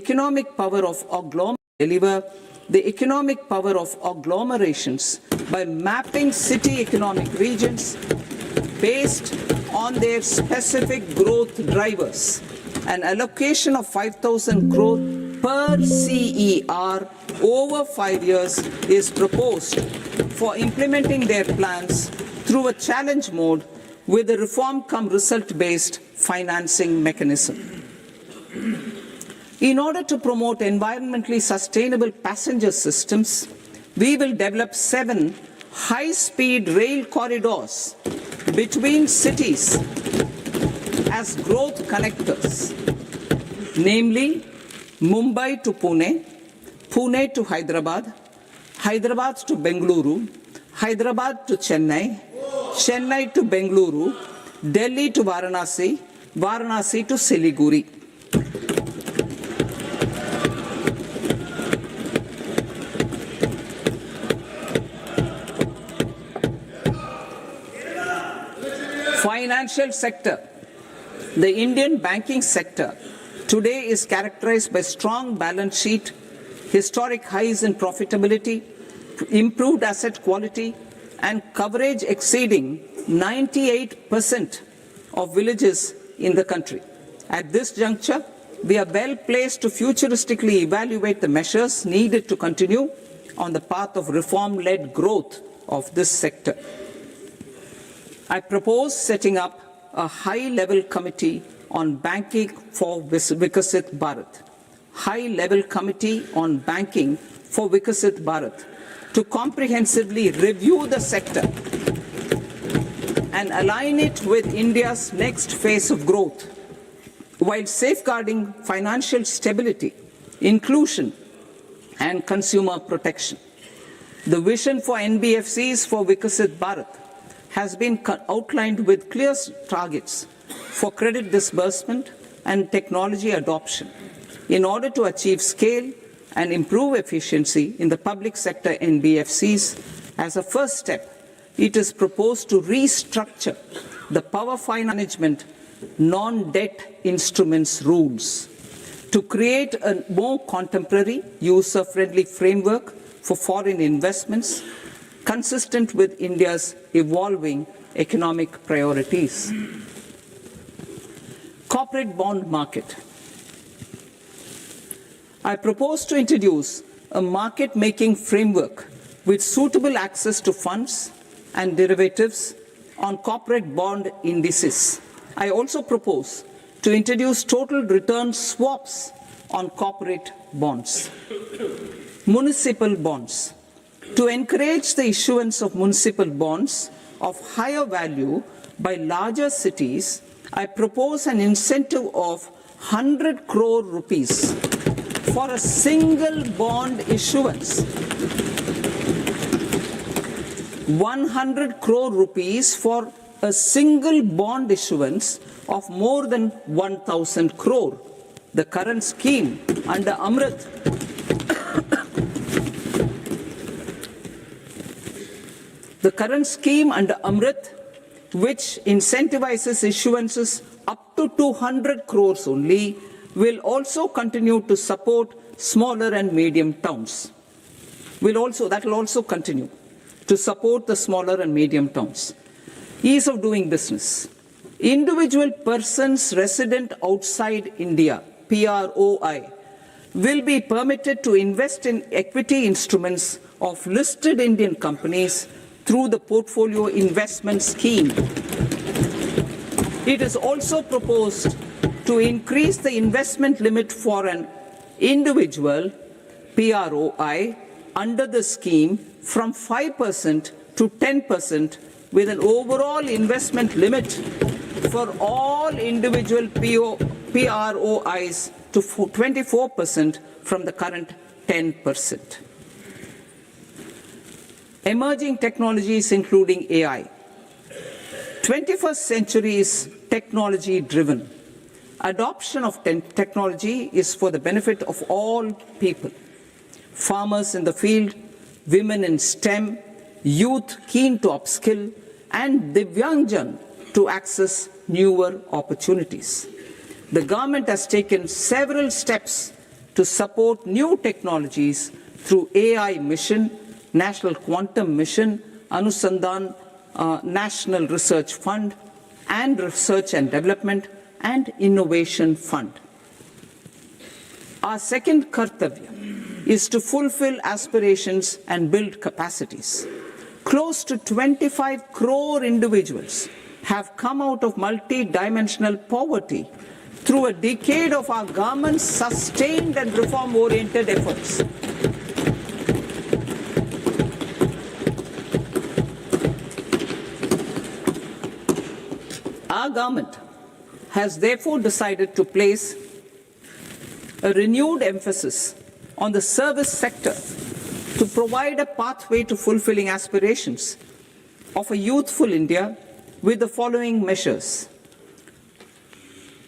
economic power of agglomerations by mapping city economic regions based on their specific growth drivers. An allocation of 5,000 crore per CER over 5 years is proposed for implementing their plans through a challenge mode with a reform-cum-result-based financing mechanism. In order to promote environmentally sustainable passenger systems, we will develop 7 high-speed rail corridors between cities as growth connectors, namely Mumbai to Pune, Pune to Hyderabad, Hyderabad to Bengaluru, Hyderabad to Chennai, Chennai to Bengaluru, Delhi to Varanasi, Varanasi to Siliguri. Financial sector. The Indian banking sector today is characterized by strong balance sheet, historic highs in profitability, improved asset quality, and coverage exceeding 98% of villages in the country. At this juncture, we are well placed to futuristically evaluate the measures needed to continue on the path of reform-led growth of this sector. I propose setting up a high-level committee on banking for Vikasit Bharat. High-level committee on banking for Vikasit Bharat to comprehensively review the sector and align it with India's next phase of growth, while safeguarding financial stability, inclusion, and consumer protection. The vision for NBFCs for Vikasit Bharat has been outlined with clear targets for credit disbursement and technology adoption in order to achieve scale and improve efficiency in the public sector NBFCs. As a first step, it is proposed to restructure the power finance management non-debt instruments rules to create a more contemporary, user-friendly framework for foreign investments consistent with India's evolving economic priorities. Corporate bond market. I propose to introduce a market-making framework with suitable access to funds and derivatives on corporate bond indices. I also propose to introduce total return swaps on corporate bonds. Municipal bonds. To encourage the issuance of municipal bonds of higher value by larger cities, I propose an incentive of 100 crore rupees for a single bond issuance. 100 crore rupees for a single bond issuance of more than 1,000 crore. The current scheme under Amrit which incentivizes issuances up to 200 crores only, will also continue to support smaller and medium towns. That will also continue to support the smaller and medium towns. Ease of doing business. Individual persons resident outside India, PROI, will be permitted to invest in equity instruments of listed Indian companies through the Portfolio Investment Scheme. It is also proposed to increase the investment limit for an individual PROI under the scheme from 5% to 10%, with an overall investment limit for all individual PROIs to 24% from the current 10%. Emerging technologies including AI. 21st century is technology-driven. Adoption of technology is for the benefit of all people. Farmers in the field, women in STEM, youth keen to upskill, and Divyangjan to access newer opportunities. The government has taken several steps to support new technologies through AI Mission, National Quantum Mission, Anusandhan National Research Fund, and Research and Development and Innovation Fund. Our second kartavya is to fulfill aspirations and build capacities. Close to 25 crore individuals have come out of multi-dimensional poverty through a decade of our government's sustained and reform-oriented efforts. Our government has therefore decided to place a renewed emphasis on the service sector to provide a pathway to fulfilling aspirations of a youthful India with the following measures.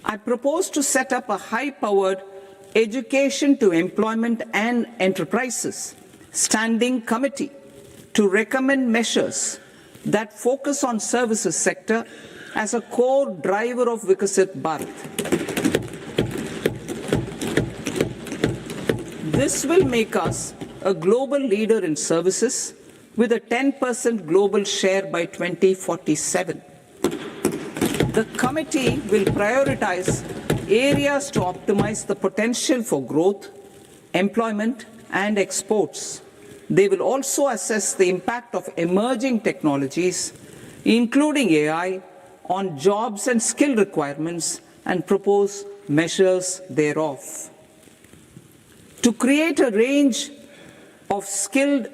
I propose to set up a high-powered education to employment and enterprises standing committee to recommend measures that focus on services sector as a core driver of Viksit Bharat. This will make us a global leader in services with a 10% global share by 2047. The committee will prioritize areas to optimize the potential for growth, employment, and exports. They will also assess the impact of emerging technologies, including AI, on jobs and skill requirements and propose measures thereof. To create a range of skilled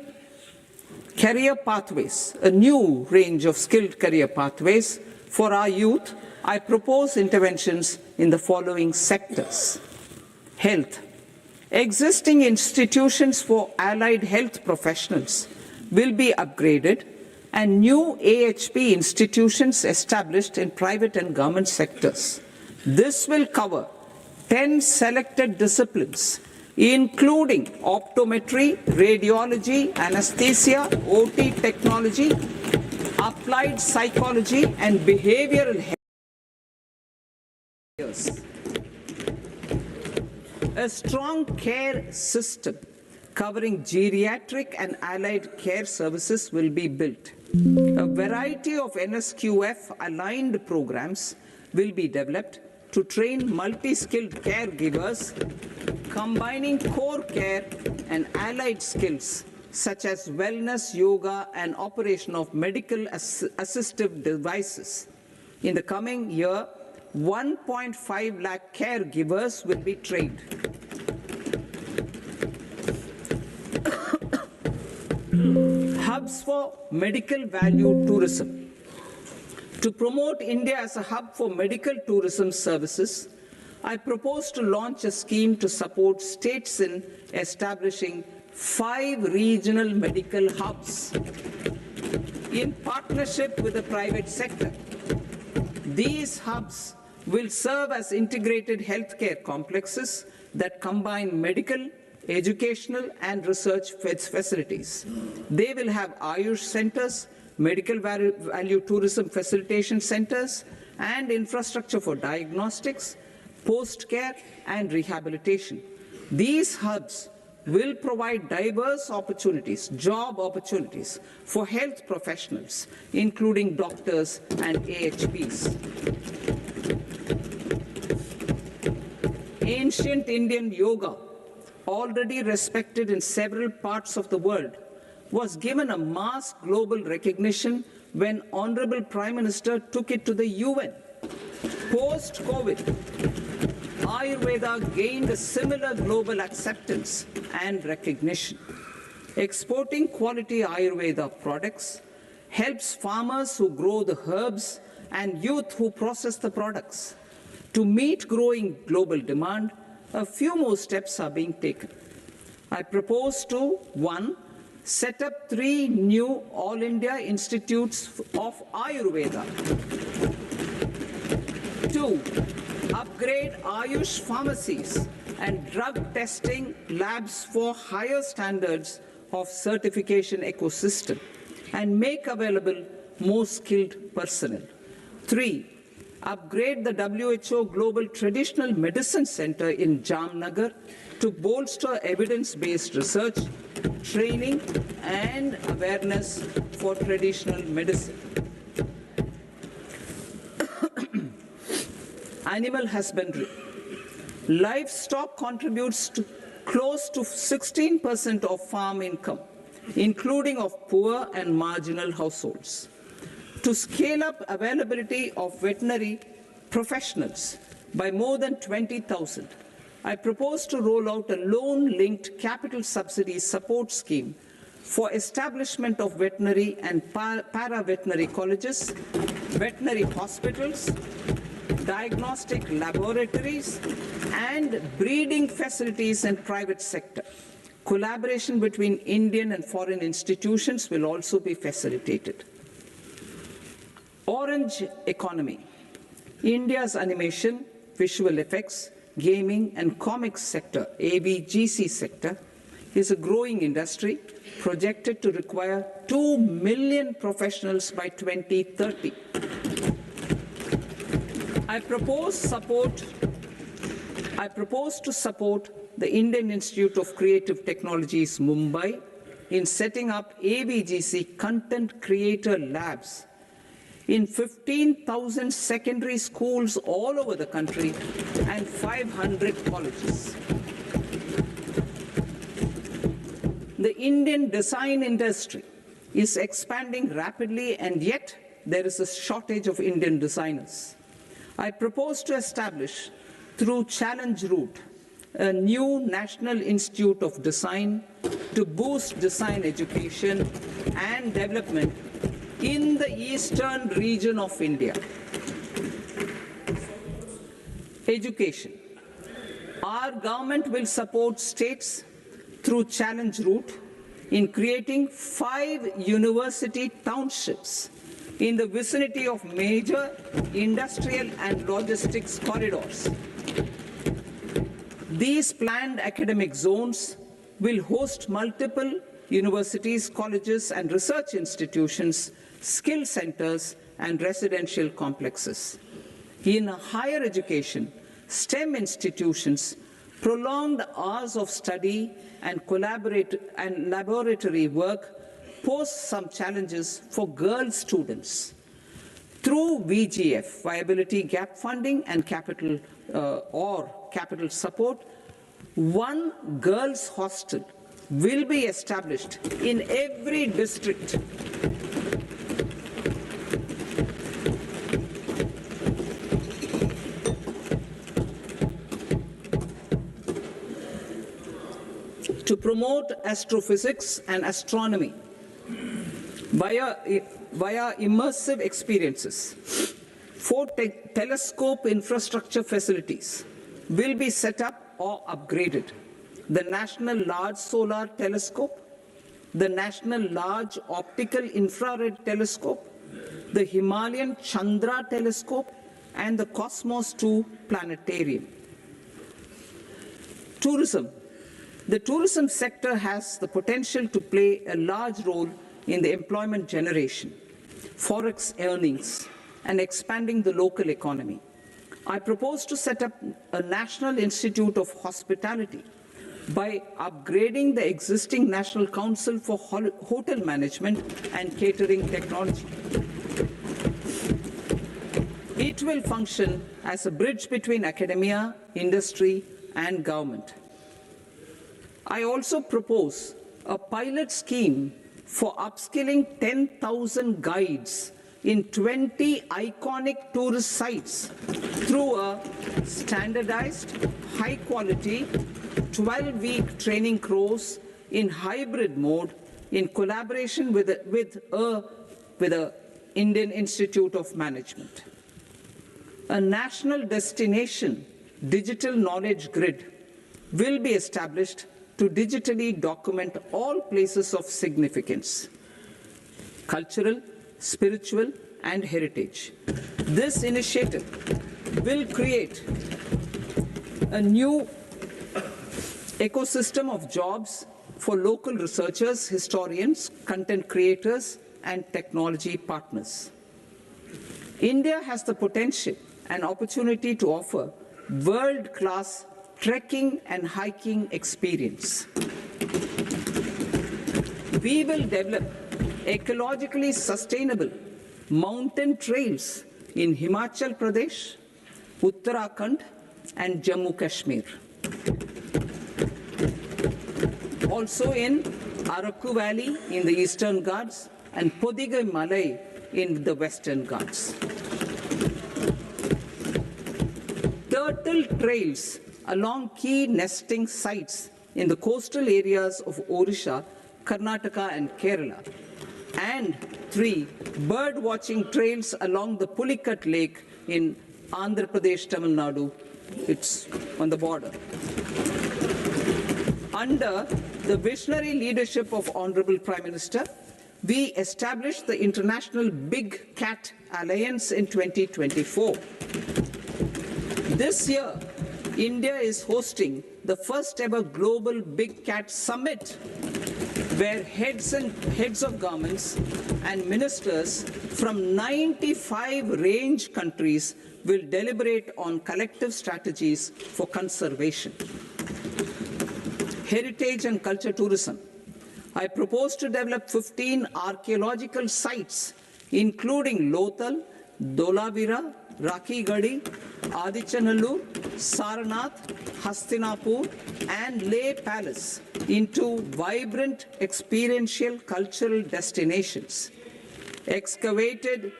career pathways, a new range of skilled career pathways for our youth, I propose interventions in the following sectors. Health. Existing institutions for allied health professionals will be upgraded and new AHP institutions established in private and government sectors. This will cover 10 selected disciplines, including optometry, radiology, anesthesia, OT technology, applied psychology, and behavioral health. A strong care system covering geriatric and allied care services will be built. A variety of NSQF-aligned programs will be developed to train multi-skilled caregivers, combining core care and allied skills such as wellness, yoga, and operation of medical assistive devices. In the coming year, 1.5 lakh caregivers will be trained. Hubs for medical value tourism. To promote India as a hub for medical tourism services, I propose to launch a scheme to support states in establishing 5 regional medical hubs in partnership with the private sector. These hubs will serve as integrated healthcare complexes that combine medical, educational, and research facilities. They will have Ayush centers, medical value tourism facilitation centers, and infrastructure for diagnostics, post-care, and rehabilitation. These hubs will provide diverse opportunities, job opportunities for health professionals, including doctors and AHPs. Ancient Indian yoga, already respected in several parts of the world, was given a mass global recognition when Honorable Prime Minister took it to the UN. Post-COVID, Ayurveda gained a similar global acceptance and recognition. Exporting quality Ayurveda products helps farmers who grow the herbs and youth who process the products. To meet growing global demand, a few more steps are being taken. I propose to, 1, set up 3 new All India Institutes of Ayurveda. 2, upgrade Ayush pharmacies and drug testing labs for higher standards of certification ecosystem and make available more skilled personnel. 3, upgrade the WHO Global Traditional Medicine Center in Jamnagar to bolster evidence-based research, training, and awareness for traditional medicine. Animal husbandry. Livestock contributes to close to 16% of farm income, including of poor and marginal households. To scale up availability of veterinary professionals by more than 20,000, I propose to roll out a loan-linked capital subsidy support scheme for establishment of veterinary and para-veterinary colleges, veterinary hospitals, diagnostic laboratories, and breeding facilities in private sector. Collaboration between Indian and foreign institutions will also be facilitated. Orange economy. India's animation, visual effects, gaming and comics sector, AVGC sector, is a growing industry projected to require 2 million professionals by 2030. I propose to support the Indian Institute of Creative Technologies, Mumbai, in setting up AVGC content creator labs in 15,000 secondary schools all over the country and 500 colleges. The Indian design industry is expanding rapidly, and yet there is a shortage of Indian designers. I propose to establish, through Challenge Route, a new National Institute of Design to boost design education and development in the eastern region of India. Education. Our government will support states through Challenge Route in creating 5 university townships in the vicinity of major industrial and logistics corridors. These planned academic zones will host multiple universities, colleges, and research institutions, skill centers, and residential complexes. In higher education, STEM institutions, prolonged hours of study and laboratory work pose some challenges for girl students. Through VGF, Viability Gap Funding and capital support, one girls' hostel will be established in every district. To promote astrophysics and astronomy via immersive experiences. 4 telescope infrastructure facilities will be set up or upgraded. The National Large Solar Telescope, the National Large Optical Infrared Telescope, the Himalayan Chandra Telescope, and the Cosmos 2 Planetarium. Tourism. The tourism sector has the potential to play a large role in the employment generation, forex earnings, and expanding the local economy. I propose to set up a National Institute of Hospitality by upgrading the existing National Council for Hotel Management and Catering Technology. It will function as a bridge between academia, industry, and government. I also propose a pilot scheme for upskilling 10,000 guides in 20 iconic tourist sites through a standardized, high-quality, 12-week training course in hybrid mode in collaboration with the Indian Institute of Management. A national destination digital knowledge grid will be established to digitally document all places of significance, cultural, spiritual, and heritage. This initiative will create a new ecosystem of jobs for local researchers, historians, content creators, and technology partners. India has the potential an opportunity to offer world-class trekking and hiking experience. We will develop ecologically sustainable mountain trails in Himachal Pradesh, Uttarakhand, and Jammu Kashmir. Also in Araku Valley in the Eastern Ghats and Podigai Malai in the Western Ghats. Turtle trails along key nesting sites in the coastal areas of Odisha, Karnataka, and Kerala. And 3, bird watching trails along the Pulikat Lake in Andhra Pradesh, Tamil Nadu. It's on the border. Under the visionary leadership of Honorable Prime Minister, we established the International Big Cat Alliance in 2024. This year, India is hosting the first ever Global Big Cat Summit, where heads of governments and ministers from 95 range countries will deliberate on collective strategies for conservation. Heritage and culture tourism. I propose to develop 15 archaeological sites, including Lothal, Dolavira, Rakhi Gadi, Adichanallur, Saranath, Hastinapur, and Leh Palace into vibrant experiential cultural destinations. Excavated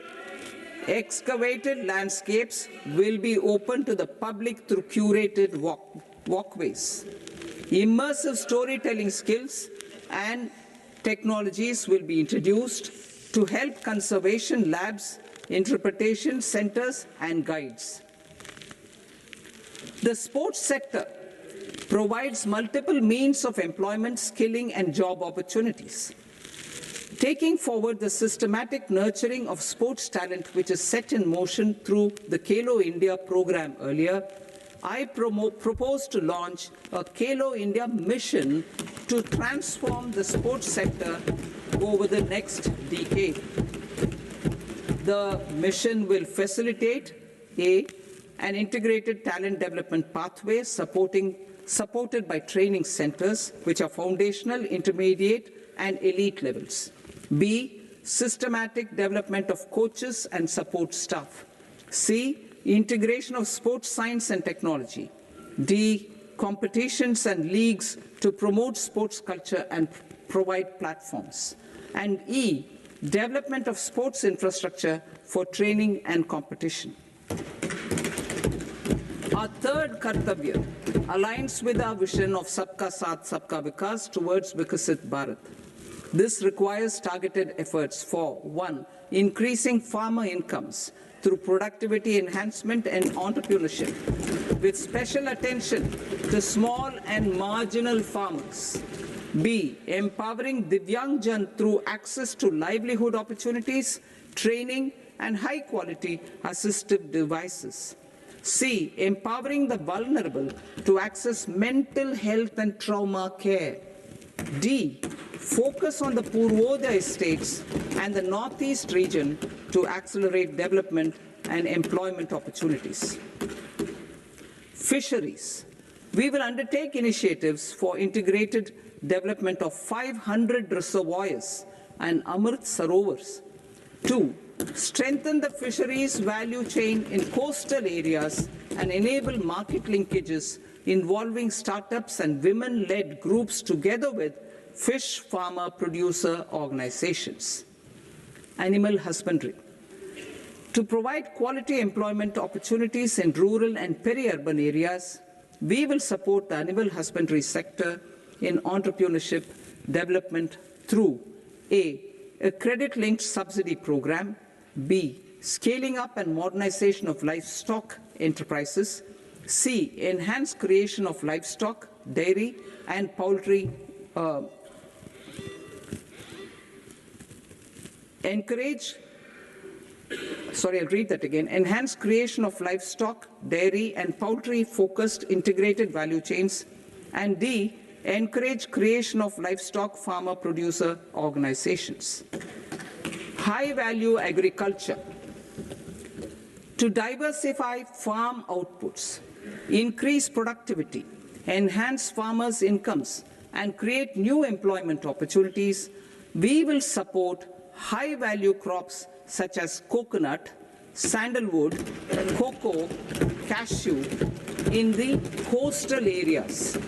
landscapes will be open to the public through curated walkways. Immersive storytelling skills and technologies will be introduced to help conservation labs, interpretation centers, and guides. The sports sector provides multiple means of employment, skilling, and job opportunities. Taking forward the systematic nurturing of sports talent, which is set in motion through the Khelo India program earlier, I propose to launch a Khelo India mission to transform the sports sector over the next decade. The mission will facilitate an integrated talent development pathway supported by training centers, which are foundational, intermediate, and elite levels. B, systematic development of coaches and support staff. C, integration of sports science and technology. D, competitions and leagues to promote sports culture and provide platforms. And E, development of sports infrastructure for training and competition. Our third Kartavya aligns with our vision of Sabka Saath, Sabka Vikas towards Vikasit Bharat. This requires targeted efforts for 1, increasing farmer incomes through productivity enhancement and entrepreneurship, with special attention to small and marginal farmers. B, empowering Divyangjan through access to livelihood opportunities, training, and high-quality assistive devices. C, empowering the vulnerable to access mental health and trauma care. D, focus on the Purvodaya states and the Northeast region to accelerate development and employment opportunities. Fisheries. We will undertake initiatives for integrated development of 500 reservoirs and Amrit Sarovars. 2, strengthen the fisheries value chain in coastal areas and enable market linkages involving startups and women-led groups together with fish farmer producer organizations. Animal husbandry. To provide quality employment opportunities in rural and peri-urban areas, we will support the animal husbandry sector in entrepreneurship development through A, credit-linked subsidy program, B, scaling up and modernization of livestock enterprises, C, enhanced creation of livestock, dairy, and poultry enhanced creation of livestock, dairy, and poultry-focused integrated value chains, and D, encourage creation of livestock farmer-producer organizations. High-value agriculture. to diversify farm outputs, increase productivity, enhance farmers' incomes, and create new employment opportunities, we will support high-value crops such as coconut, sandalwood, cocoa, cashew in the coastal areas,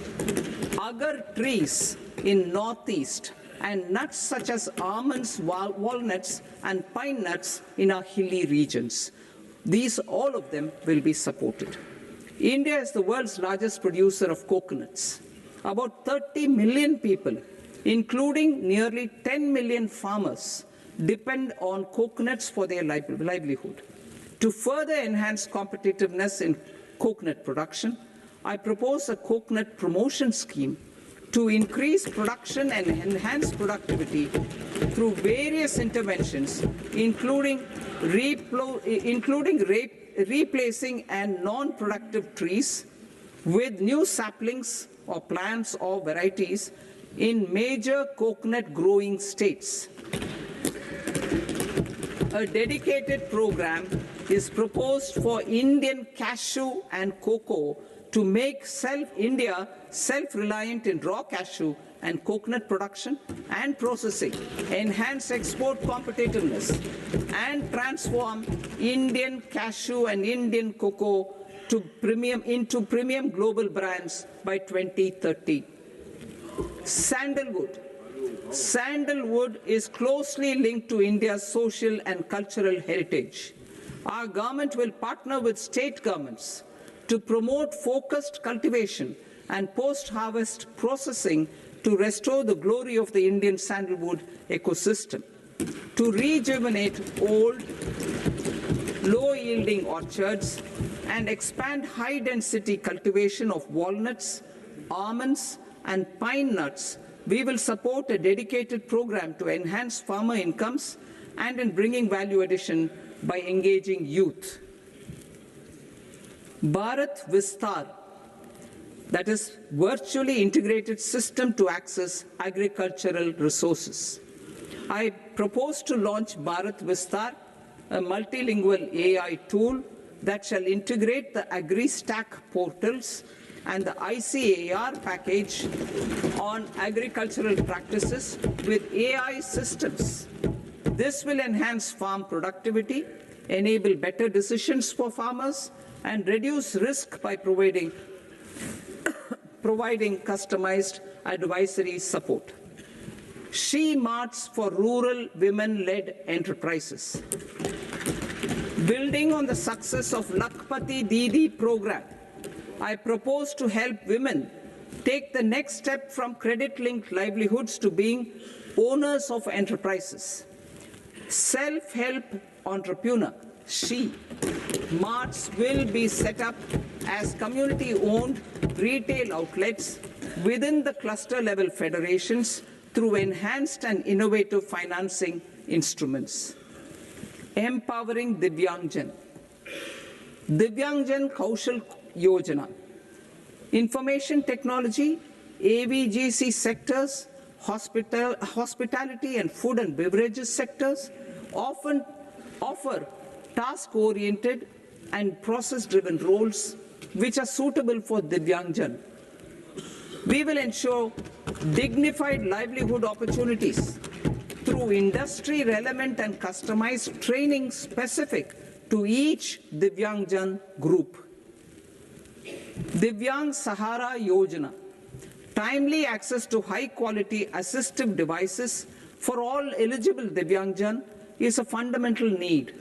agar trees in northeast, and nuts such as almonds, walnuts, and pine nuts in our hilly regions. These, all of them, will be supported. India is the world's largest producer of coconuts. About 30 million people, including nearly 10 million farmers, depend on coconuts for their livelihood. To further enhance competitiveness in coconut production, I propose a coconut promotion scheme to increase production and enhance productivity through various interventions, including replacing and non-productive trees with new saplings or plants or varieties in major coconut growing states. A dedicated program is proposed for Indian cashew and cocoa to make India self-reliant in raw cashew and coconut production and processing, enhance export competitiveness, and transform Indian cashew and Indian cocoa into premium global brands by 2030. Sandalwood. Sandalwood is closely linked to India's social and cultural heritage. Our government will partner with state governments to promote focused cultivation and post-harvest processing to restore the glory of the Indian sandalwood ecosystem, to rejuvenate old, low-yielding orchards, and expand high-density cultivation of walnuts, almonds, and pine nuts. We will support a dedicated program to enhance farmer incomes and in bringing value addition by engaging youth. Bharat Vistar, that is virtually integrated system to access agricultural resources. I propose to launch Bharat Vistar, a multilingual AI tool that shall integrate the AgriStack portals and the ICAR package on agricultural practices with AI systems. This will enhance farm productivity, enable better decisions for farmers, and reduce risk by providing customized advisory support. She Marts for rural women-led enterprises. Building on the success of Lakpati Didi program, I propose to help women take the next step from credit-linked livelihoods to being owners of enterprises. Self-help entrepreneur, She Marts will be set up as community-owned retail outlets within the cluster-level federations through enhanced and innovative financing instruments. Empowering Divyangjan. Divyangjan Kaushal Yojana. Information technology, AVGC sectors, hospitality and food and beverages sectors often offer task-oriented and process-driven roles which are suitable for Divyangjan. We will ensure dignified livelihood opportunities through industry-relevant and customized training specific to each Divyangjan group. Divyang Sahara Yojana. Timely access to high-quality assistive devices for all eligible Divyangjan is a fundamental need.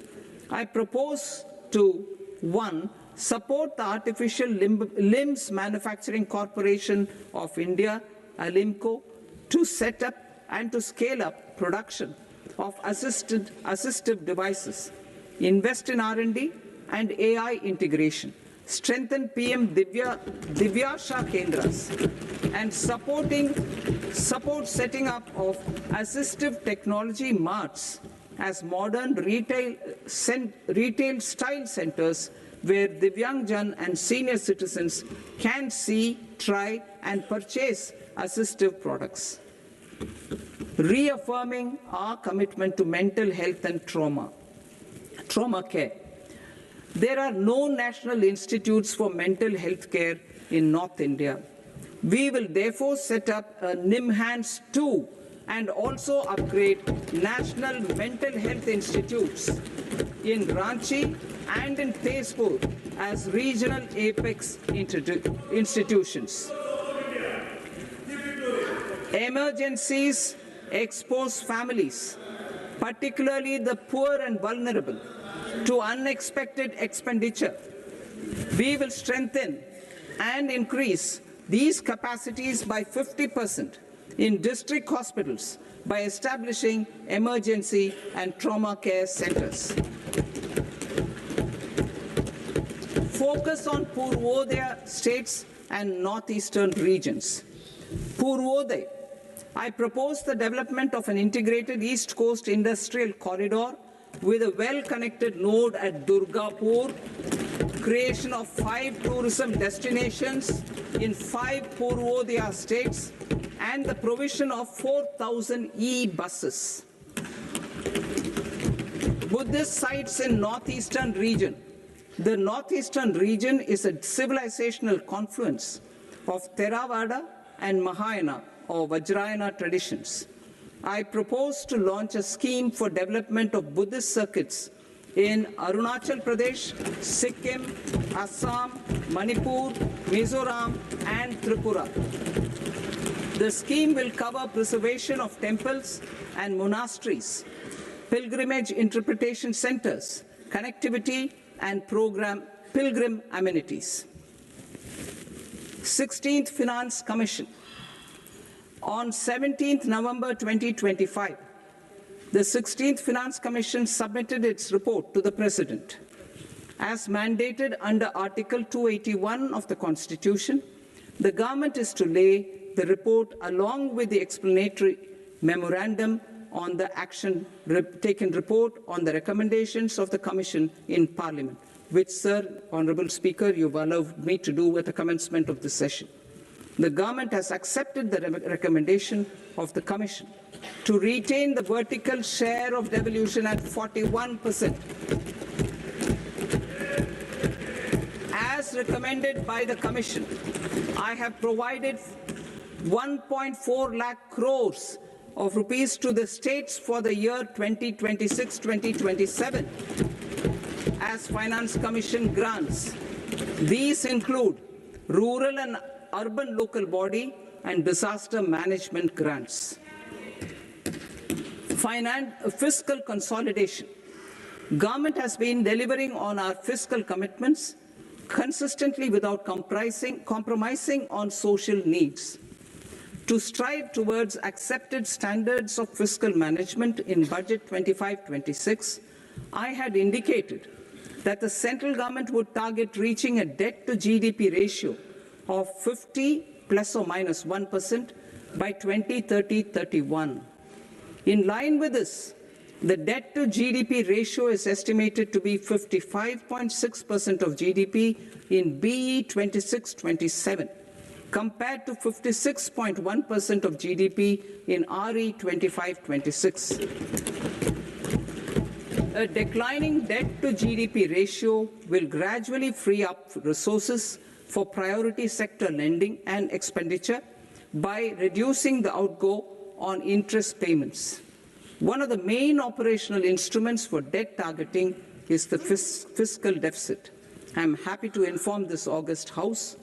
I propose to 1. Support the Artificial Limbs Manufacturing Corporation of India, ALIMCO, to set up and to scale up production of assistive devices, invest in R&D and AI integration, strengthen PM Divyasha Kendras, and support setting up of assistive technology marts as modern retail style centers where Divyangjan and senior citizens can see, try, and purchase assistive products. Reaffirming our commitment to mental health and trauma care. There are no national institutes for mental health care in North India. We will therefore set up a NIMHANS 2 and also upgrade national mental health institutes in Ranchi and in Tezpur as regional apex institutions. Emergencies expose families, particularly the poor and vulnerable, to unexpected expenditure. We will strengthen and increase these capacities by 50% in district hospitals by establishing emergency and trauma care centers. Focus on Purvodaya states and northeastern regions. Purvodaya, I propose the development of an integrated East Coast industrial corridor with a well-connected node at Durgapur, creation of 5 tourism destinations in 5 Purvodaya states, and the provision of 4,000 e-buses. Buddhist sites in northeastern region. The northeastern region is a civilizational confluence of Theravada and Mahayana or Vajrayana traditions. I propose to launch a scheme for development of Buddhist circuits in Arunachal Pradesh, Sikkim, Assam, Manipur, Mizoram, and Tripura. The scheme will cover preservation of temples and monasteries, pilgrimage interpretation centers, connectivity, and pilgrim amenities. 16th Finance Commission. On 17th November 2025, the 16th Finance Commission submitted its report to the President. As mandated under Article 281 of the Constitution, the government is to lay the report along with the explanatory memorandum on the action taken report on the recommendations of the Commission in Parliament, which, Sir, Honourable Speaker, you've allowed me to do at the commencement of this session. The government has accepted the recommendation of the Commission to retain the vertical share of devolution at 41%. As recommended by the Commission, I have provided 1.4 lakh crores of rupees to the states for the year 2026-2027 as Finance Commission grants. These include rural and urban local body and disaster management grants. Fiscal consolidation. Government has been delivering on our fiscal commitments consistently without compromising on social needs. To strive towards accepted standards of fiscal management in Budget 25-26, I had indicated that the central government would target reaching a debt to GDP ratio of 50 plus or minus 1% by 2030-31. In line with this, the debt to GDP ratio is estimated to be 55.6% of GDP in BE 26-27, compared to 56.1% of GDP in RE 25-26. A declining debt to GDP ratio will gradually free up resources for priority sector lending and expenditure by reducing the outgo on interest payments. One of the main operational instruments for debt targeting is the fiscal deficit. I am happy to inform this august House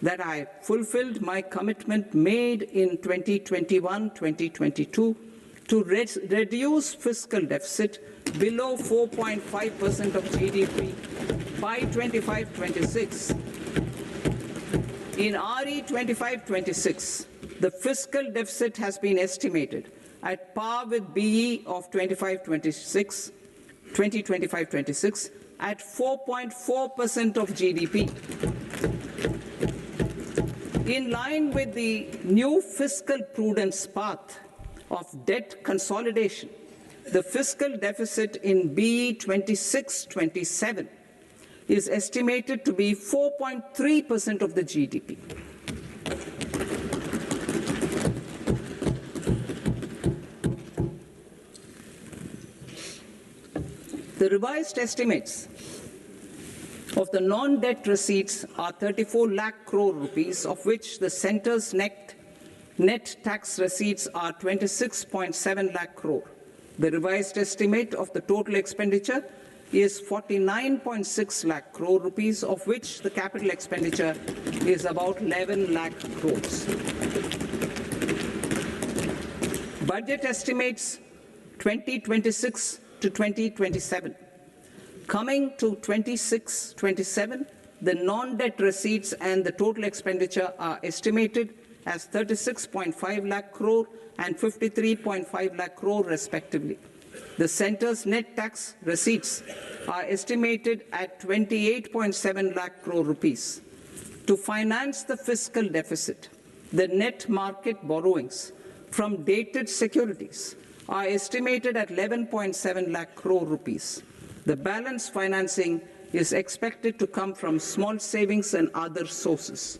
that I fulfilled my commitment made in 2021-2022 to reduce fiscal deficit below 4.5% of GDP by 25-26. In RE 25-26, the fiscal deficit has been estimated at par with BE of 2025-26 at 4.4% of GDP. In line with the new fiscal prudence path of debt consolidation, the fiscal deficit in BE 26-27 is estimated to be 4.3% of the GDP. The revised estimates Of the non-debt receipts are 34 lakh crore rupees, of which the centre's net tax receipts are 26.7 lakh crore. The revised estimate of the total expenditure is 49.6 lakh crore rupees, of which the capital expenditure is about 11 lakh crores. Budget estimates 2026 to 2027. Coming to 26-27, the non-debt receipts and the total expenditure are estimated as 36.5 lakh crore and 53.5 lakh crore respectively. The centre's net tax receipts are estimated at 28.7 lakh crore rupees. To finance the fiscal deficit, the net market borrowings from dated securities are estimated at 11.7 lakh crore rupees. The balance financing is expected to come from small savings and other sources.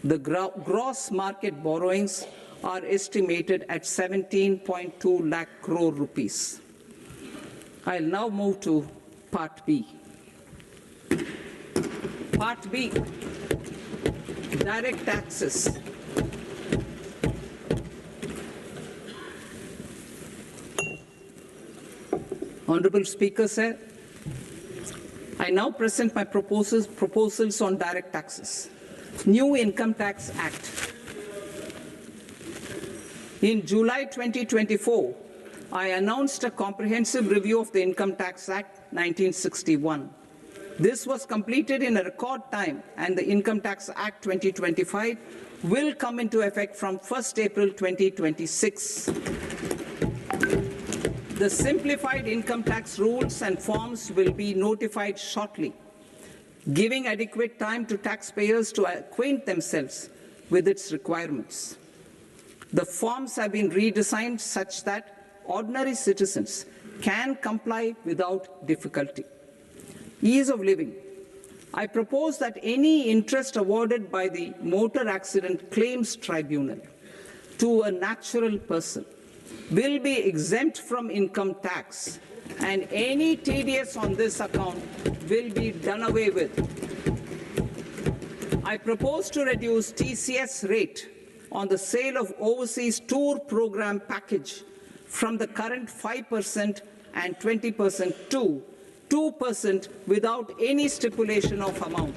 The gross market borrowings are estimated at 17.2 lakh crore rupees. I'll now move to Part B. Part B, direct taxes. Honorable Speaker, sir, I now present my proposals on direct taxes. New Income Tax Act. In July 2024, I announced a comprehensive review of the Income Tax Act 1961. This was completed in a record time, and the Income Tax Act 2025 will come into effect from 1st April 2026. The simplified income tax rules and forms will be notified shortly, giving adequate time to taxpayers to acquaint themselves with its requirements. The forms have been redesigned such that ordinary citizens can comply without difficulty. Ease of living. I propose that any interest awarded by the Motor Accident Claims Tribunal to a natural person will be exempt from income tax, and any TDS on this account will be done away with. I propose to reduce TCS rate on the sale of overseas tour program package from the current 5% and 20% to 2% without any stipulation of amount.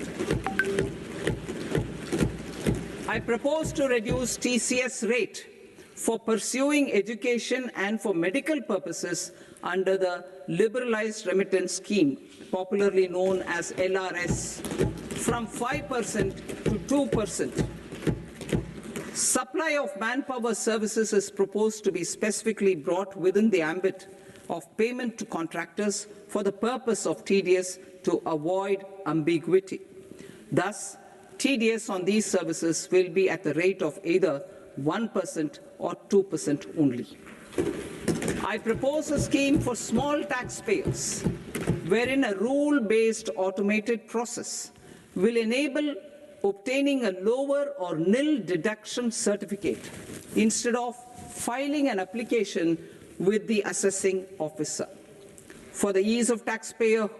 I propose to reduce TCS rate for pursuing education and for medical purposes under the Liberalized Remittance Scheme, popularly known as LRS, from 5% to 2%. Supply of manpower services is proposed to be specifically brought within the ambit of payment to contractors for the purpose of TDS to avoid ambiguity. Thus, TDS on these services will be at the rate of either 1% or 2% only. I propose a scheme for small taxpayers, wherein a rule-based automated process will enable obtaining a lower or nil deduction certificate instead of filing an application with the assessing officer. For the ease of taxpayer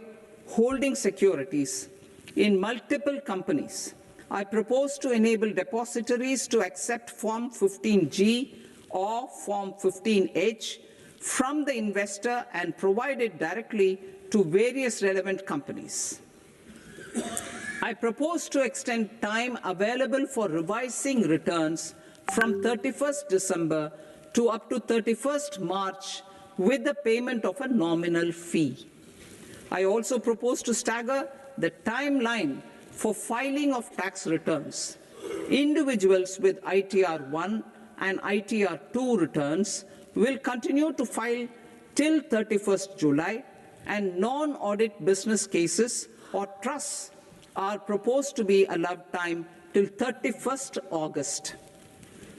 holding securities in multiple companies, I propose to enable depositories to accept Form 15G or Form 15H from the investor and provide it directly to various relevant companies. I propose to extend time available for revising returns from 31st December to up to 31st March with the payment of a nominal fee. I also propose to stagger the timeline for filing of tax returns. Individuals with ITR 1 and ITR 2 returns will continue to file till 31st July, and non-audit business cases or trusts are proposed to be allowed time till 31st August.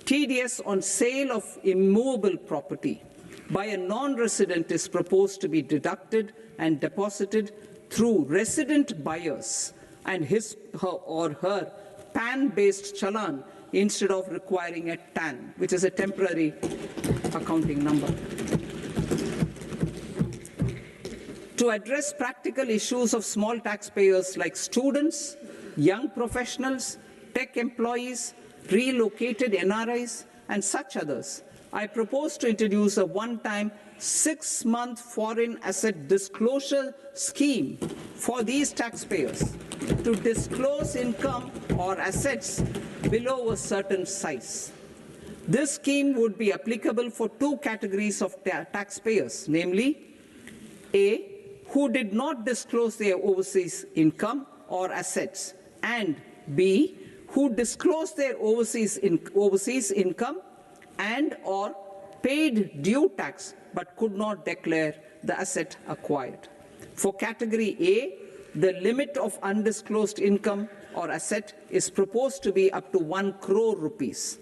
TDS on sale of immovable property by a non-resident is proposed to be deducted and deposited through resident buyers and his or her PAN-based challan instead of requiring a TAN, which is a temporary accounting number. To address practical issues of small taxpayers like students, young professionals, tech employees, relocated NRIs, and such others, I propose to introduce a one-time 6-month foreign asset disclosure scheme for these taxpayers to disclose income or assets below a certain size. This scheme would be applicable for two categories of taxpayers, namely, A, who did not disclose their overseas income or assets, and B, who disclosed their overseas income and or paid due tax but could not declare the asset acquired. For category A, the limit of undisclosed income or asset is proposed to be up to 1 crore rupees.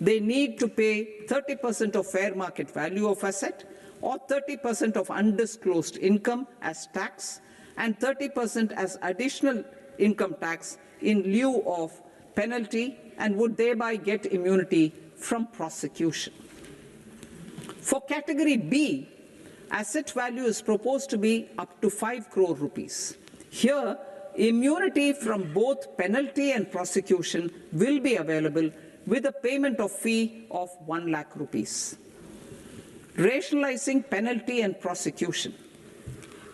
They need to pay 30% of fair market value of asset or 30% of undisclosed income as tax and 30% as additional income tax in lieu of penalty and would thereby get immunity from prosecution. For category B, asset value is proposed to be up to 5 crore rupees. Here, immunity from both penalty and prosecution will be available with a payment of fee of 1 lakh rupees. Rationalizing penalty and prosecution.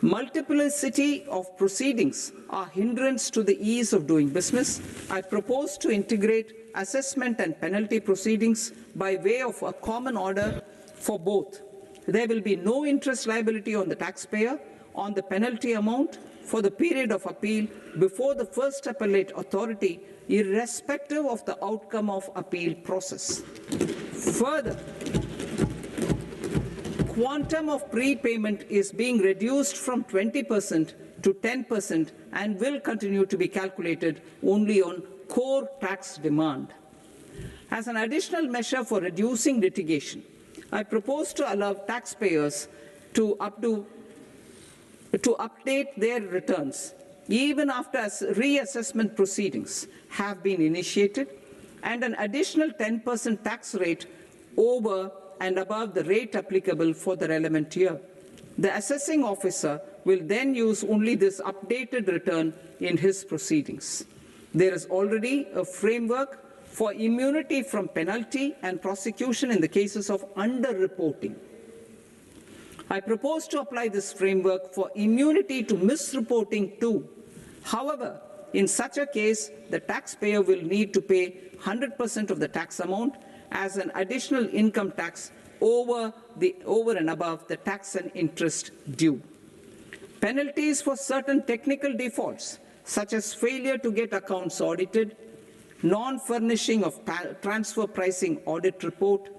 Multiplicity of proceedings are hindrance to the ease of doing business. I propose to integrate assessment and penalty proceedings by way of a common order for both. There will be no interest liability on the taxpayer on the penalty amount for the period of appeal before the first appellate authority, irrespective of the outcome of appeal process. Further, quantum of prepayment is being reduced from 20% to 10% and will continue to be calculated only on core tax demand. As an additional measure for reducing litigation, I propose to allow taxpayers to update their returns even after reassessment proceedings have been initiated and an additional 10% tax rate over and above the rate applicable for the relevant year. The assessing officer will then use only this updated return in his proceedings. There is already a framework for immunity from penalty and prosecution in the cases of underreporting. I propose to apply this framework for immunity to misreporting too. However, in such a case, the taxpayer will need to pay 100% of the tax amount as an additional income tax over and above the tax and interest due. Penalties for certain technical defaults, such as failure to get accounts audited, non-furnishing of transfer pricing audit report,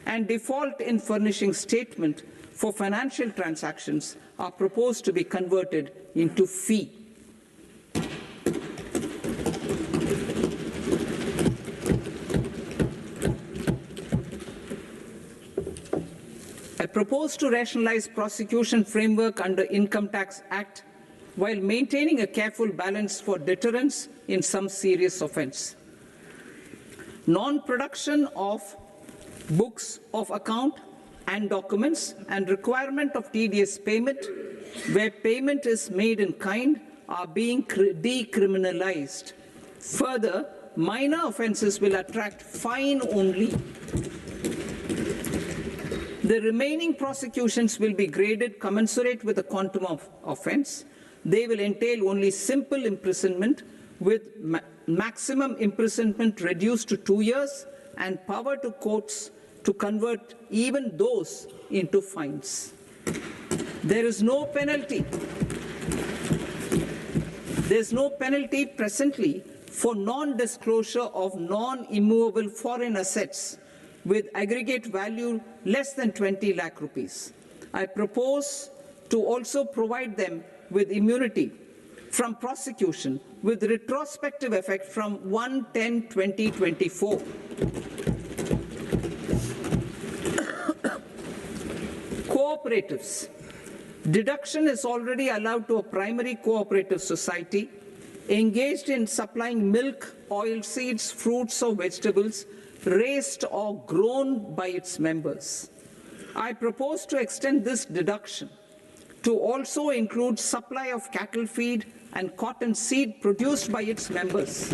and default in furnishing statement for financial transactions are proposed to be converted into fee. I propose to rationalize prosecution framework under Income Tax Act while maintaining a careful balance for deterrence in some serious offence. Non-production of books of account and documents and requirement of TDS payment where payment is made in kind are being decriminalized. Further, minor offences will attract fine only. The remaining prosecutions will be graded commensurate with the quantum of offence. They will entail only simple imprisonment with maximum imprisonment reduced to 2 years and power to courts to convert even those into fines. There is no penalty. There is no penalty presently for non-disclosure of non-immovable foreign assets with aggregate value less than 20 lakh rupees. I propose to also provide them with immunity from prosecution with retrospective effect from 1/10/2024. Cooperatives. Deduction is already allowed to a primary cooperative society engaged in supplying milk, oilseeds, fruits or vegetables raised or grown by its members. I propose to extend this deduction to also include supply of cattle feed and cotton seed produced by its members.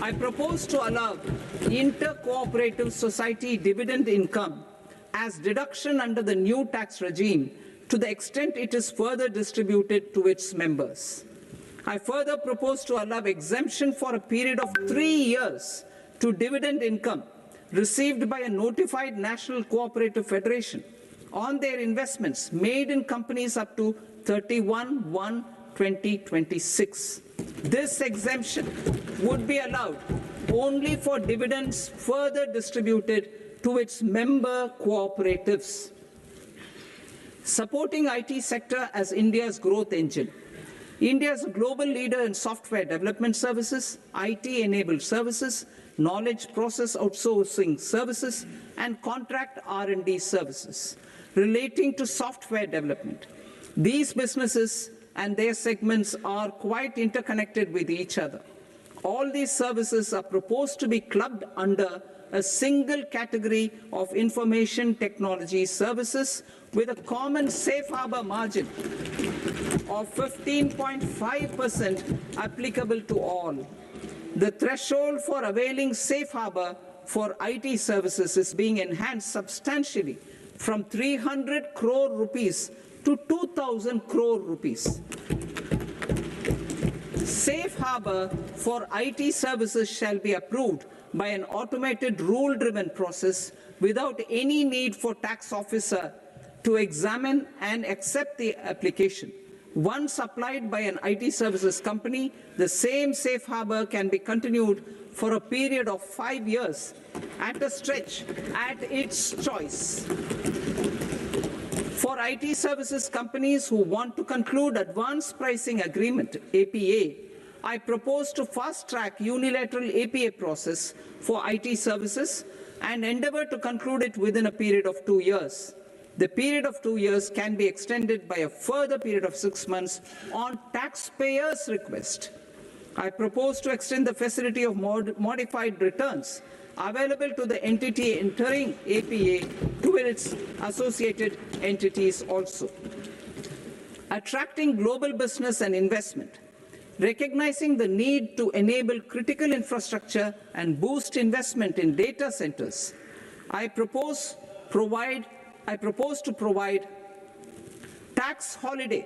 I propose to allow inter-cooperative society dividend income as deduction under the new tax regime to the extent it is further distributed to its members. I further propose to allow exemption for a period of 3 years to dividend income received by a notified national cooperative federation on their investments made in companies up to 31/1/2026. This exemption would be allowed only for dividends further distributed to its member cooperatives. Supporting IT sector as India's growth engine. India is a global leader in software development services, IT-enabled services, knowledge process outsourcing services, and contract R&D services relating to software development. These businesses and their segments are quite interconnected with each other. All these services are proposed to be clubbed under a single category of information technology services with a common safe harbor margin of 15.5% applicable to all. The threshold for availing safe harbor for IT services is being enhanced substantially from 300 crore rupees to 2,000 crore rupees. Safe harbor for IT services shall be approved by an automated rule-driven process without any need for tax officer to examine and accept the application. Once applied by an IT services company, the same safe harbor can be continued for a period of 5 years at a stretch at its choice. For IT services companies who want to conclude advanced pricing agreement, APA, I propose to fast-track unilateral APA process for IT services and endeavor to conclude it within a period of 2 years. The period of 2 years can be extended by a further period of 6 months on taxpayers' request. I propose to extend the facility of modified returns available to the entity entering APA to its associated entities also. Attracting global business and investment. Recognizing the need to enable critical infrastructure and boost investment in data centers, I propose to provide tax holiday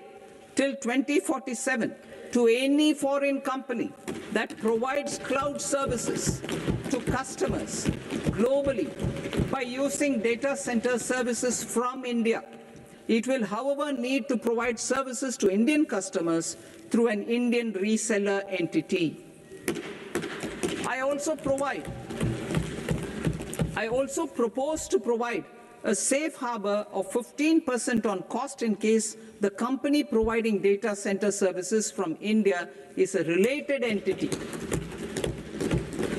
till 2047 to any foreign company that provides cloud services to customers globally by using data center services from India. It will, however, need to provide services to Indian customers through an Indian reseller entity. I also propose to provide a safe harbor of 15% on cost in case the company providing data center services from India is a related entity.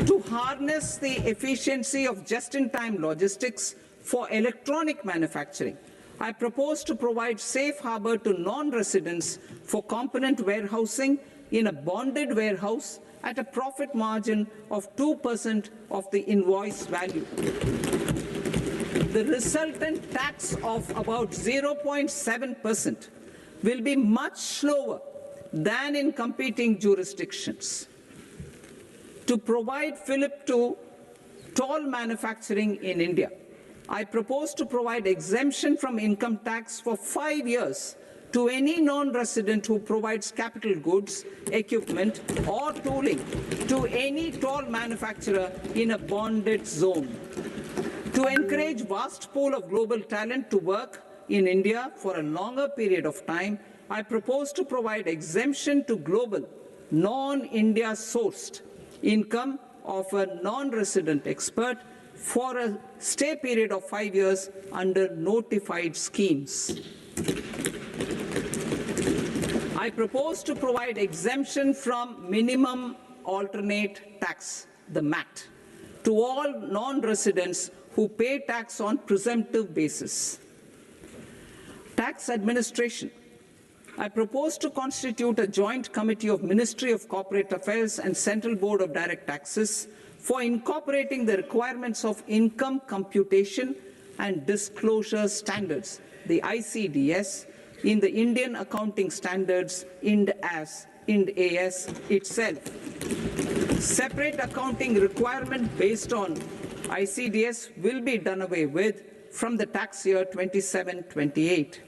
To harness the efficiency of just-in-time logistics for electronic manufacturing, I propose to provide safe harbor to non-residents for component warehousing in a bonded warehouse at a profit margin of 2% of the invoice value. The resultant tax of about 0.7% will be much lower than in competing jurisdictions. To provide fillip to toll manufacturing in India, I propose to provide exemption from income tax for 5 years to any non-resident who provides capital goods, equipment, or tooling to any toll manufacturer in a bonded zone. To encourage vast pool of global talent to work in India for a longer period of time, I propose to provide exemption to global, non-India sourced income of a non-resident expert for a stay period of 5 years under notified schemes. I propose to provide exemption from minimum alternate tax, the MAT, to all non-residents who pay tax on presumptive basis. Tax administration. I propose to constitute a joint committee of Ministry of Corporate Affairs and Central Board of Direct Taxes for incorporating the requirements of income computation and Disclosure Standards, the ICDS, in the Indian Accounting Standards, IND AS itself. Separate accounting requirement based on ICDS will be done away with from the tax year 27-28.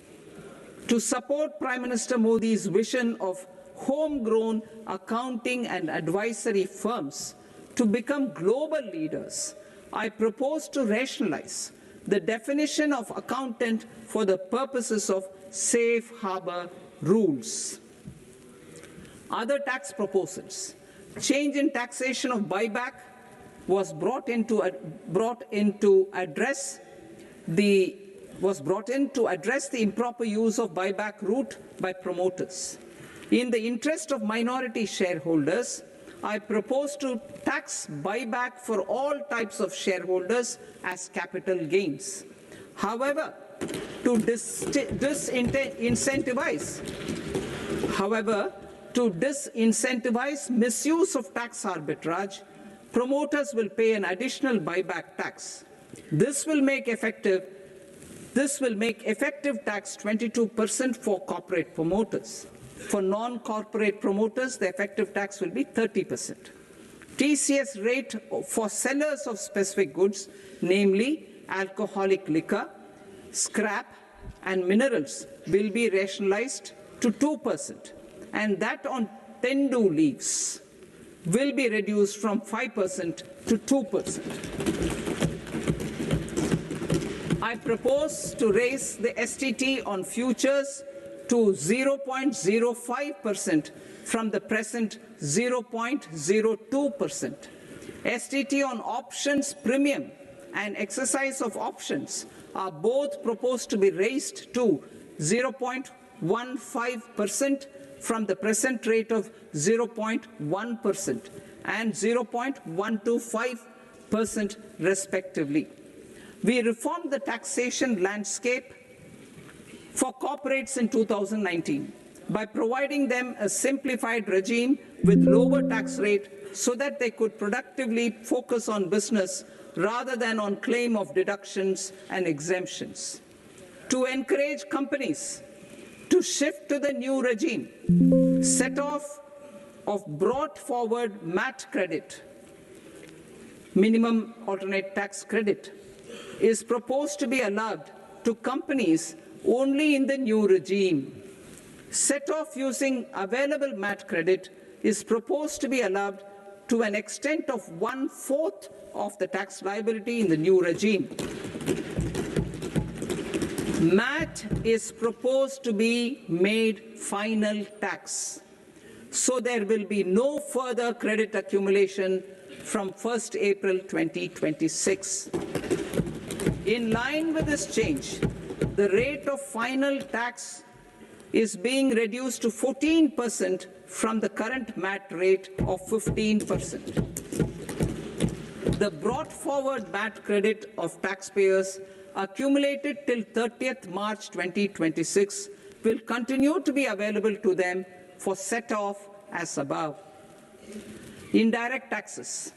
To support Prime Minister Modi's vision of homegrown accounting and advisory firms to become global leaders, I propose to rationalize the definition of accountant for the purposes of safe harbor rules. Other tax proposals. Change in taxation of buyback was brought in to address the improper use of buyback route by promoters. In the interest of minority shareholders, I propose to tax buyback for all types of shareholders as capital gains. However, to disincentivize misuse of tax arbitrage, promoters will pay an additional buyback tax. This will make effective tax 22% for corporate promoters. For non-corporate promoters, the effective tax will be 30%. TCS rate for sellers of specific goods, namely alcoholic liquor, scrap, and minerals, will be rationalized to 2%, and that on tendu leaves will be reduced from 5% to 2%. I propose to raise the STT on futures to 0.05% from the present 0.02%. STT on options premium and exercise of options are both proposed to be raised to 0.15% from the present rate of 0.1% and 0.125% respectively. We reformed the taxation landscape for corporates in 2019 by providing them a simplified regime with lower tax rate so that they could productively focus on business rather than on claim of deductions and exemptions. To encourage companies to shift to the new regime, set-off of brought forward MAT credit, minimum alternate tax credit, is proposed to be allowed to companies only in the new regime. Set-off using available MAT credit is proposed to be allowed to an extent of 1/4 of the tax liability in the new regime. MAT is proposed to be made final tax, so there will be no further credit accumulation from 1st April 2026. In line with this change, the rate of final tax is being reduced to 14% from the current MAT rate of 15%. The brought forward MAT credit of taxpayers accumulated till 30th March 2026 will continue to be available to them for set-off as above. Indirect taxes.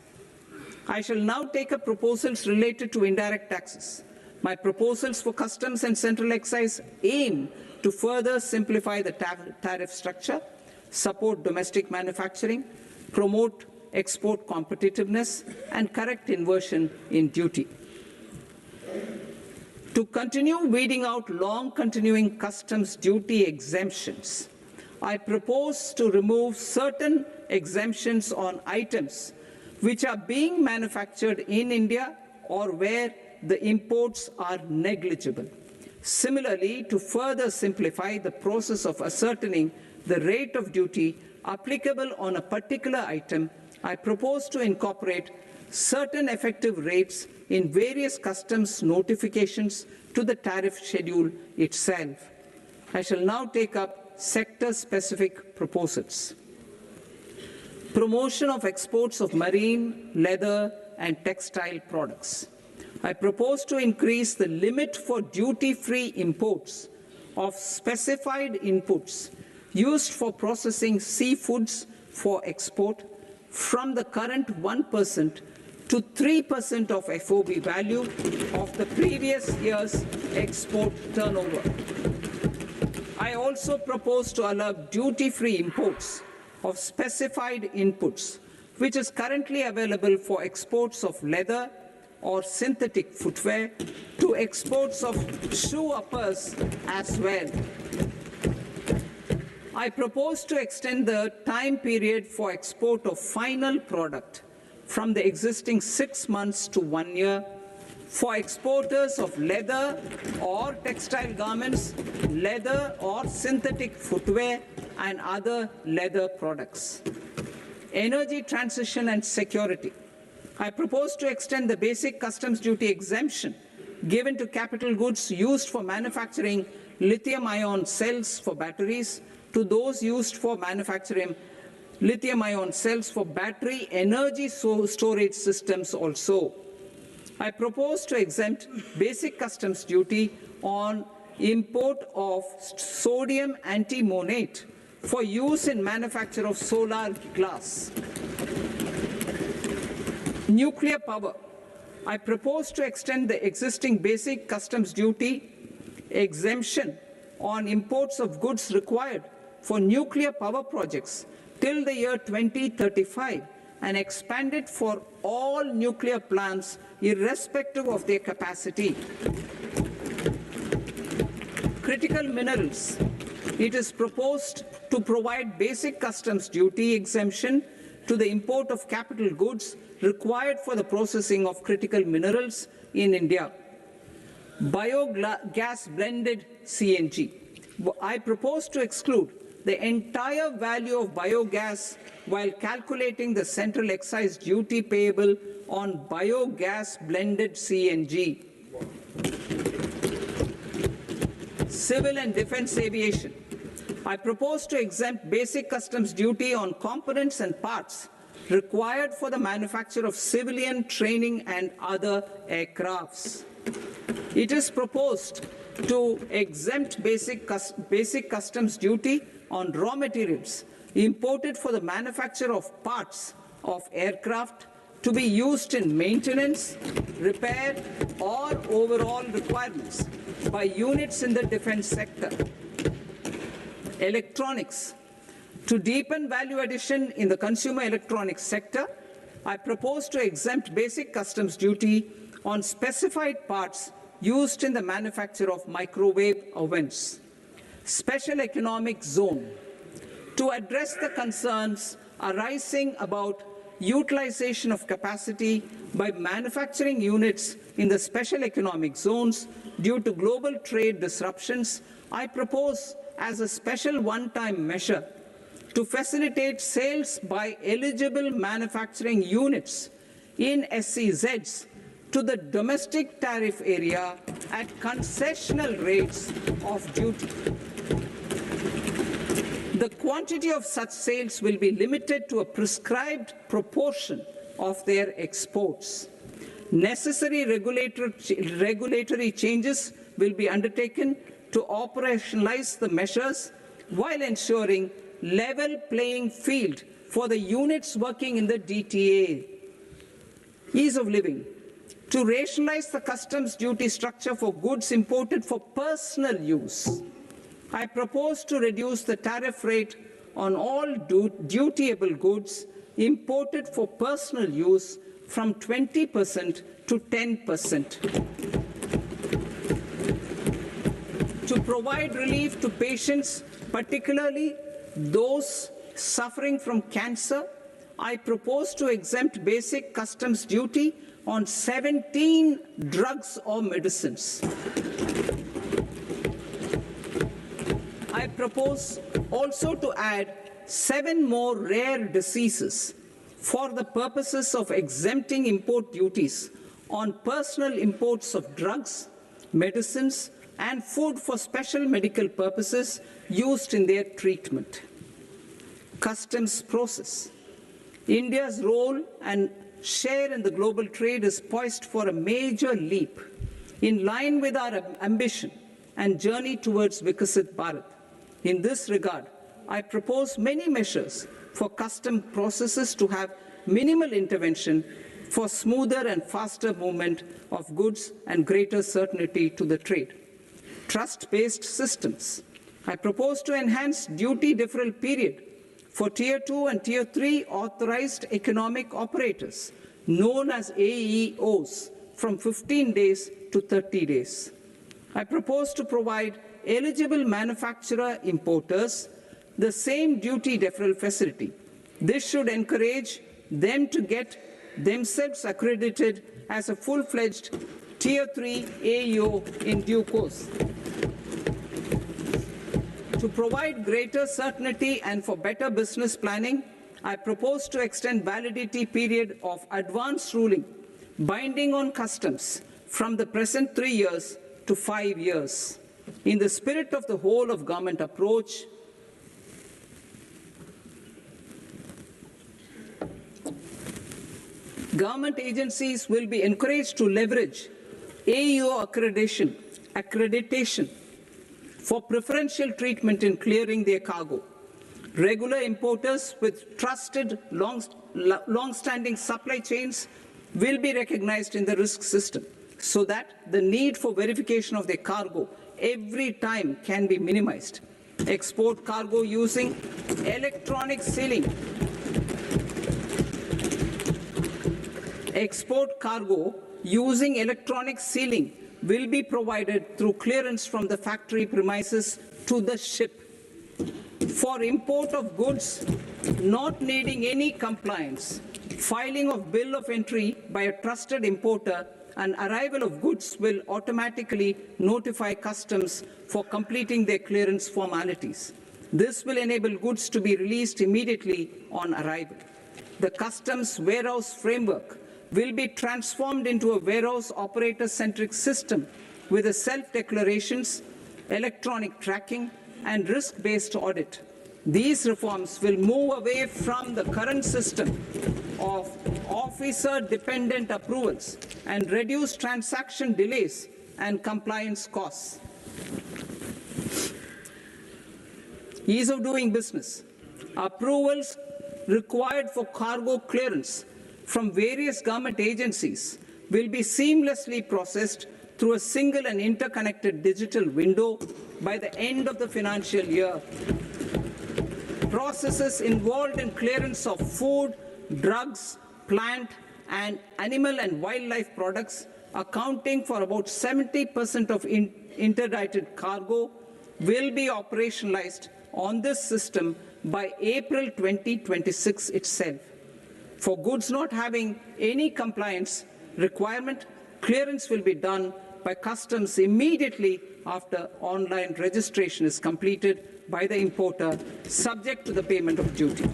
I shall now take up proposals related to indirect taxes. My proposals for customs and central excise aim to further simplify the tariff structure, support domestic manufacturing, promote export competitiveness, and correct inversion in duty. To continue weeding out long-continuing customs duty exemptions, I propose to remove certain exemptions on items which are being manufactured in India or where the imports are negligible. Similarly, to further simplify the process of ascertaining the rate of duty applicable on a particular item, I propose to incorporate certain effective rates in various customs notifications to the tariff schedule itself. I shall now take up sector-specific proposals. Promotion of exports of marine, leather, and textile products. I propose to increase the limit for duty-free imports of specified inputs used for processing seafoods for export from the current 1% to 3% of FOB value of the previous year's export turnover. I also propose to allow duty-free imports of specified inputs, which is currently available for exports of leather or synthetic footwear, to exports of shoe uppers as well. I propose to extend the time period for export of final product from the existing 6 months to 1 year for exporters of leather or textile garments, leather or synthetic footwear, and other leather products. Energy transition and security. I propose to extend the basic customs duty exemption given to capital goods used for manufacturing lithium-ion cells for batteries to those used for manufacturing lithium-ion cells for battery energy storage systems also. I propose to exempt basic customs duty on import of sodium antimonate for use in manufacture of solar glass. Nuclear power. I propose to extend the existing basic customs duty exemption on imports of goods required for nuclear power projects till the year 2035 and expand it for all nuclear plants irrespective of their capacity. Critical minerals. It is proposed to provide basic customs duty exemption to the import of capital goods required for the processing of critical minerals in India. Biogas blended CNG. I propose to exclude the entire value of biogas while calculating the central excise duty payable on biogas blended CNG. Civil and defense aviation. I propose to exempt basic customs duty on components and parts required for the manufacture of civilian training and other aircrafts. It is proposed to exempt basic customs duty on raw materials imported for the manufacture of parts of aircraft to be used in maintenance, repair, or overall requirements by units in the defense sector. Electronics. To deepen value addition in the consumer electronics sector, I propose to exempt basic customs duty on specified parts used in the manufacture of microwave ovens. Special economic zone. To address the concerns arising about utilization of capacity by manufacturing units in the special economic zones due to global trade disruptions, I propose as a special one-time measure to facilitate sales by eligible manufacturing units in SEZs to the domestic tariff area at concessional rates of duty. The quantity of such sales will be limited to a prescribed proportion of their exports. Necessary regulatory changes will be undertaken to operationalize the measures while ensuring level playing field for the units working in the DTA. Ease of living. To rationalize the customs duty structure for goods imported for personal use, I propose to reduce the tariff rate on all dutiable goods imported for personal use from 20% to 10%. To provide relief to patients, particularly those suffering from cancer, I propose to exempt basic customs duty on 17 drugs or medicines. I propose also to add 7 more rare diseases for the purposes of exempting import duties on personal imports of drugs, medicines, and food for special medical purposes used in their treatment. Customs process. India's role and share in the global trade is poised for a major leap in line with our ambition and journey towards Viksit Bharat. In this regard, I propose many measures for custom processes to have minimal intervention for smoother and faster movement of goods and greater certainty to the trade. Trust-based systems. I propose to enhance duty deferral period for Tier 2 and Tier 3 authorized economic operators, known as AEOs, from 15 days to 30 days. I propose to provide eligible manufacturer importers the same duty deferral facility. This should encourage them to get themselves accredited as a full-fledged Tier 3 AEO in due course. To provide greater certainty and for better business planning, I propose to extend validity period of advance ruling binding on customs from the present 3 years to 5 years. In the spirit of the whole of government approach, government agencies will be encouraged to leverage AEO accreditation for preferential treatment in clearing their cargo. Regular importers with trusted, long-standing supply chains will be recognized in the risk system so that the need for verification of their cargo every time can be minimized. Export cargo using electronic sealing. Export cargo using electronic sealing will be provided through clearance from the factory premises to the ship. For import of goods not needing any compliance, filing of bill of entry by a trusted importer and arrival of goods will automatically notify customs for completing their clearance formalities. This will enable goods to be released immediately on arrival. The customs warehouse framework will be transformed into a warehouse operator-centric system with a self-declarations, electronic tracking, and risk-based audit. These reforms will move away from the current system of officer-dependent approvals and reduce transaction delays and compliance costs. Ease of doing business. Approvals required for cargo clearance from various government agencies will be seamlessly processed through a single and interconnected digital window by the end of the financial year. Processes involved in clearance of food, drugs, plant, and animal and wildlife products, accounting for about 70% of interdicted cargo, will be operationalized on this system by April 2026 itself. For goods not having any compliance requirement, clearance will be done by customs immediately after online registration is completed by the importer, subject to the payment of duty.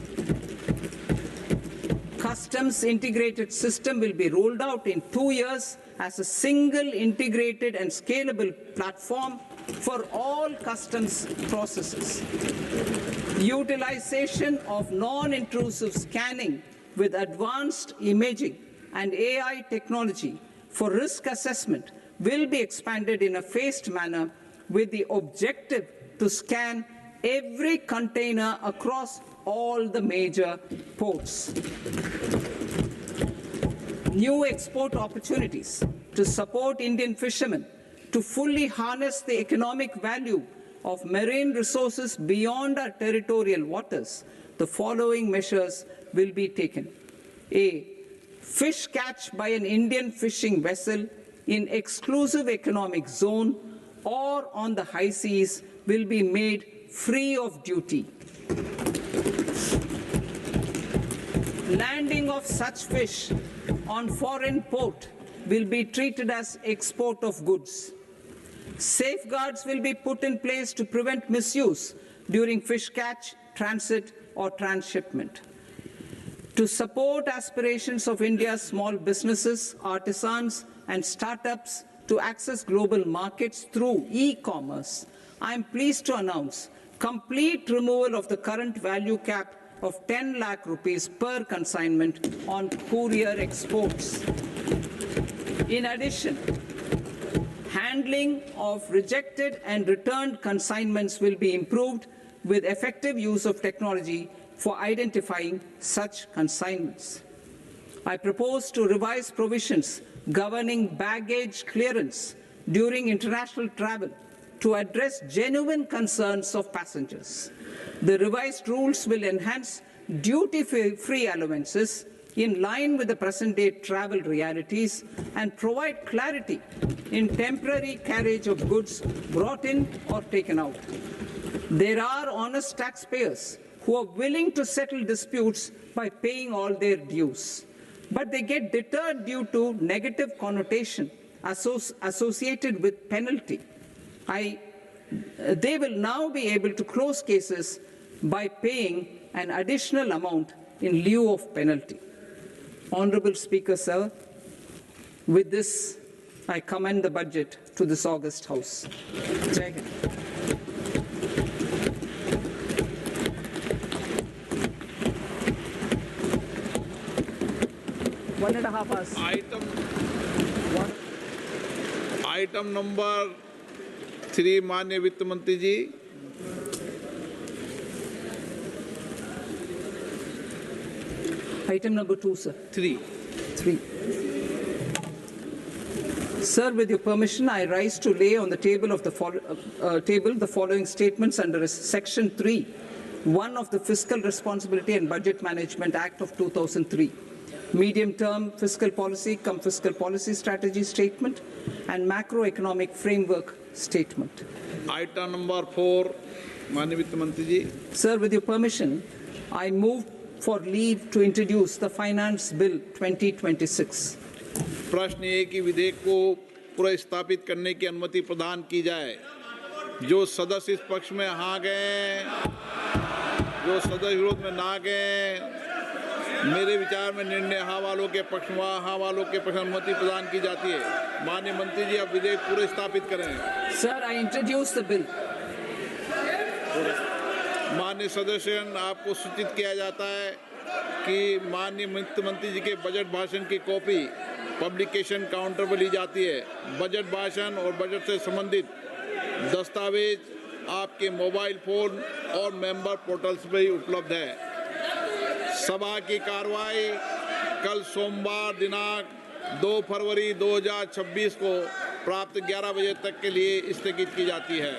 Customs integrated system will be rolled out in 2 years as a single integrated and scalable platform for all customs processes. Utilization of non-intrusive scanning with advanced imaging and AI technology for risk assessment will be expanded in a phased manner with the objective to scan every container across all the major ports. New export opportunities to support Indian fishermen to fully harness the economic value of marine resources beyond our territorial waters. The following measures will be taken. A. Fish catch by an Indian fishing vessel in exclusive economic zone or on the high seas will be made free of duty. Landing of such fish on foreign port will be treated as export of goods. Safeguards will be put in place to prevent misuse during fish catch, transit, or transshipment. To support aspirations of India's small businesses, artisans, and startups to access global markets through e-commerce, I am pleased to announce complete removal of the current value cap of 10 lakh rupees per consignment on courier exports. In addition, handling of rejected and returned consignments will be improved with effective use of technology for identifying such consignments. I propose to revise provisions governing baggage clearance during international travel to address genuine concerns of passengers. The revised rules will enhance duty-free allowances in line with the present-day travel realities and provide clarity in temporary carriage of goods brought in or taken out. There are honest taxpayers who are willing to settle disputes by paying all their dues, but they get deterred due to negative connotation associated with penalty. They will now be able to close cases by paying an additional amount in lieu of penalty. Honourable Speaker, sir, with this, I commend the budget to this august House. Jai Hind. One and a half hours. Item number 3 माननीय वित्त मंत्री जी। Item number 2, sir. 3. Sir, with your permission, I rise to lay on the table of the following statements under Section 3, 1 of the Fiscal Responsibility and Budget Management Act of 2003. Medium-term fiscal policy cum fiscal policy strategy statement and macroeconomic framework statement. Item number 4 माननीय वित्त मंत्री जी। Sir, with your permission, I move for leave to introduce the Finance Bill 2026. प्रश्न ये कि विधेयक को पुनर्स्थापित करने की अनुमति प्रदान की जाए। जो सदस्य इस पक्ष में हाँ गए, जो सदस्य विरोध में ना गए, मेरे विचार में निर्णय हाँ वालों के पक्ष में हाँ वालों के पक्ष में अनुमति प्रदान की जाती है। माननीय मंत्री जी, अब विधेयक पूरे स्थापित करें। Sir, I introduce the bill. माननीय सदस्यगण, आपको सूचित किया जाता है कि माननीय वित्त मंत्री जी के बजट भाषण की कॉपी पब्लिकेशन काउंटर पर ली जाती है। बजट भाषण और बजट से संबंधित दस्तावेज आपके मोबाइल फोन और मेंबर पोर्टल्स पर ही उपलब्ध है। सभा की कार्रवाई कल सोमवार दिनांक 2 फरवरी 2026 को प्राप्त 11 बजे तक के लिए स्थगित की जाती है।